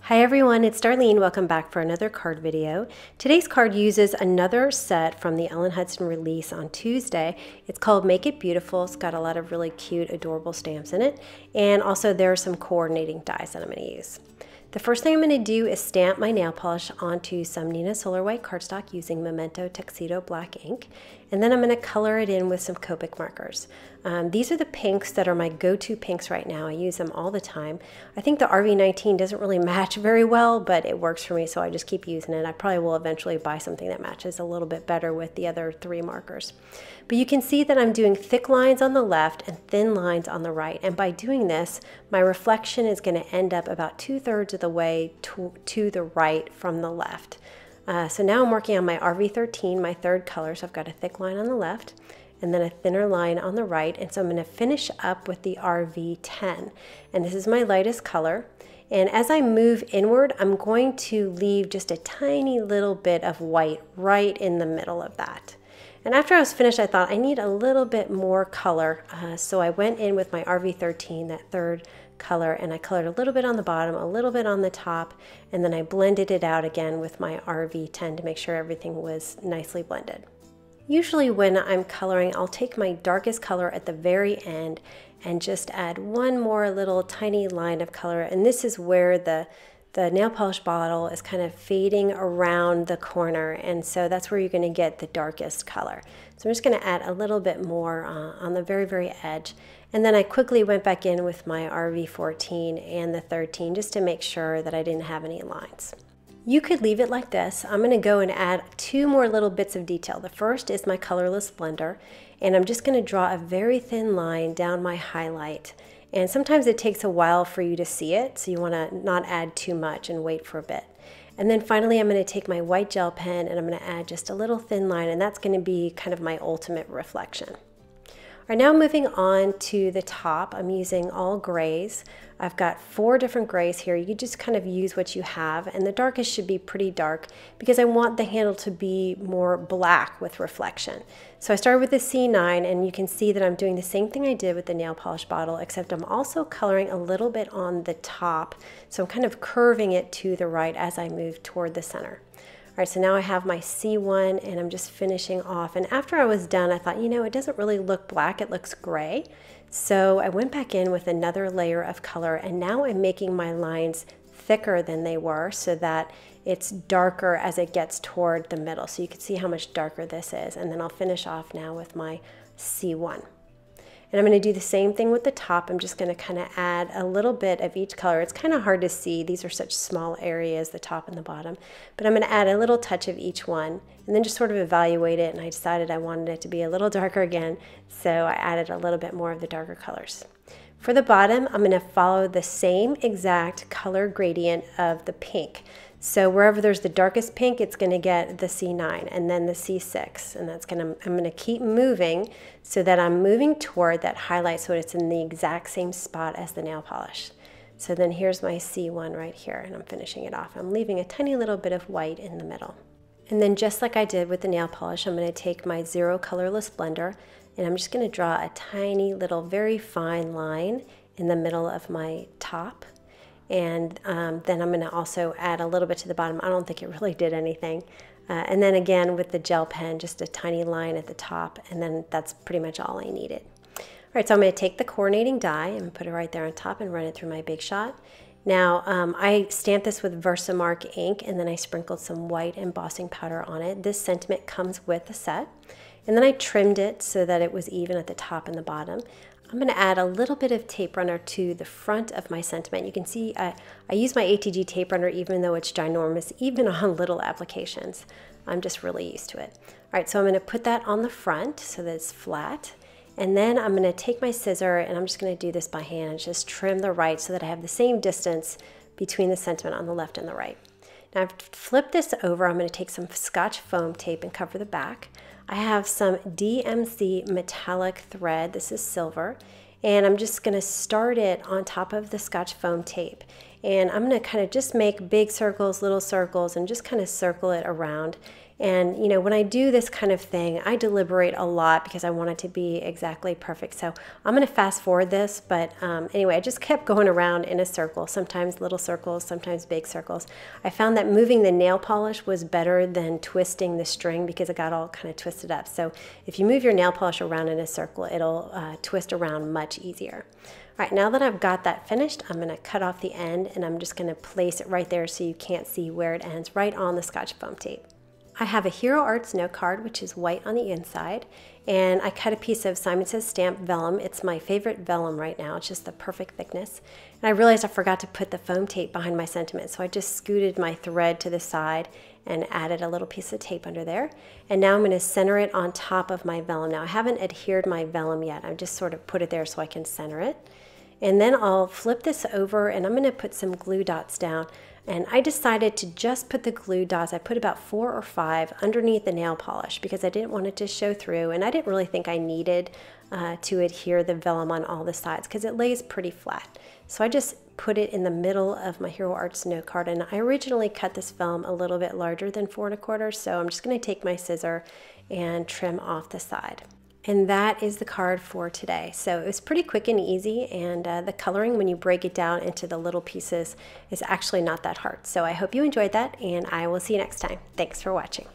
Hi everyone, it's Darlene. Welcome back for another card video. Today's card uses another set from the Ellen Hudson release on Tuesday. It's called Make It Beautiful. It's got a lot of really cute, adorable stamps in it. And also there are some coordinating dies that I'm going to use. The first thing I'm going to do is stamp my nail polish onto some Neenah Solar White cardstock using Memento Tuxedo Black ink. And then I'm going to color it in with some Copic markers. These are the pinks that are my go-to pinks right now. I use them all the time. I think the RV19 doesn't really match very well, but it works for me, so I just keep using it. I probably will eventually buy something that matches a little bit better with the other three markers. But you can see that I'm doing thick lines on the left and thin lines on the right. And by doing this, my reflection is going to end up about 2/3 of the way to the right from the left. So now I'm working on my RV13, my third color. So I've got a thick line on the left and then a thinner line on the right. And so I'm going to finish up with the RV10. And this is my lightest color. And as I move inward, I'm going to leave just a tiny little bit of white right in the middle of that. And after I was finished, I thought I need a little bit more color. So I went in with my RV13, that third color, and I colored a little bit on the bottom, a little bit on the top, and then I blended it out again with my RV10 to make sure everything was nicely blended. Usually when I'm coloring, I'll take my darkest color at the very end and just add one more little tiny line of color. And this is where the nail polish bottle is kind of fading around the corner, and so that's where you're going to get the darkest color. So I'm just going to add a little bit more on the very, very edge. And then I quickly went back in with my RV14 and the 13 just to make sure that I didn't have any lines. You could leave it like this. I'm going to go and add two more little bits of detail. The first is my colorless blender, and I'm just going to draw a very thin line down my highlight. And sometimes it takes a while for you to see it, so you want to not add too much and wait for a bit. And then finally I'm going to take my white gel pen and I'm going to add just a little thin line, and that's going to be kind of my ultimate reflection. All right, now moving on to the top, I'm using all grays. I've got 4 different grays here. You just kind of use what you have, and the darkest should be pretty dark because I want the handle to be more black with reflection. So I started with the C9, and you can see that I'm doing the same thing I did with the nail polish bottle, except I'm also coloring a little bit on the top. So I'm kind of curving it to the right as I move toward the center. All right, so now I have my C1 and I'm just finishing off. And after I was done, I thought, you know, it doesn't really look black, it looks gray. So I went back in with another layer of color, and now I'm making my lines thicker than they were so that it's darker as it gets toward the middle. So you can see how much darker this is. And then I'll finish off now with my C1. And I'm going to do the same thing with the top. I'm just going to kind of add a little bit of each color. It's kind of hard to see. These are such small areas, the top and the bottom. But I'm going to add a little touch of each one and then just sort of evaluate it. And I decided I wanted it to be a little darker again, so I added a little bit more of the darker colors. For the bottom, I'm going to follow the same exact color gradient of the pink. So wherever there's the darkest pink, it's going to get the C9 and then the C6, and I'm going to keep moving so that I'm moving toward that highlight so it's in the exact same spot as the nail polish. So then here's my C1 right here, and I'm finishing it off. I'm leaving a tiny little bit of white in the middle. And then just like I did with the nail polish, I'm going to take my Zero colorless blender, and I'm just going to draw a tiny little very fine line in the middle of my top. And then I'm going to also add a little bit to the bottom. I don't think it really did anything. And then again with the gel pen, just a tiny line at the top, and then that's pretty much all I needed. All right, so I'm going to take the coordinating die and put it right there on top and run it through my Big Shot. Now I stamped this with Versamark ink, and then I sprinkled some white embossing powder on it. This sentiment comes with the set. And then I trimmed it so that it was even at the top and the bottom. I'm going to add a little bit of tape runner to the front of my sentiment. You can see I use my ATG tape runner even though it's ginormous, even on little applications. I'm just really used to it. All right, so I'm going to put that on the front so that it's flat. And then I'm going to take my scissor, and I'm just going to do this by hand and just trim the right so that I have the same distance between the sentiment on the left and the right. Now I've flipped this over. I'm going to take some Scotch foam tape and cover the back. I have some DMC metallic thread. This is silver, and I'm just going to start it on top of the Scotch foam tape. And I'm going to kind of just make big circles, little circles, and just kind of circle it around. And you know, when I do this kind of thing, I deliberate a lot because I want it to be exactly perfect. So I'm going to fast forward this, but anyway, I just kept going around in a circle, sometimes little circles, sometimes big circles. I found that moving the nail polish was better than twisting the string because it got all kind of twisted up. So if you move your nail polish around in a circle, it'll twist around much easier. All right, now that I've got that finished, I'm going to cut off the end and I'm just going to place it right there so you can't see where it ends, right on the Scotch foam tape. I have a Hero Arts note card, which is white on the inside, and I cut a piece of Simon Says Stamp vellum. It's my favorite vellum right now. It's just the perfect thickness. And I realized I forgot to put the foam tape behind my sentiment, so I just scooted my thread to the side and added a little piece of tape under there. And now I'm going to center it on top of my vellum. Now I haven't adhered my vellum yet. I just sort of put it there so I can center it. And then I'll flip this over and I'm going to put some glue dots down. And I decided to just put the glue dots, I put about 4 or 5 underneath the nail polish because I didn't want it to show through, and I didn't really think I needed to adhere the vellum on all the sides because it lays pretty flat. So I just put it in the middle of my Hero Arts note card, and I originally cut this vellum a little bit larger than 4 1/4, so I'm just going to take my scissor and trim off the side. And that is the card for today. So it was pretty quick and easy, and the coloring, when you break it down into the little pieces, is actually not that hard. So I hope you enjoyed that, and I will see you next time. Thanks for watching.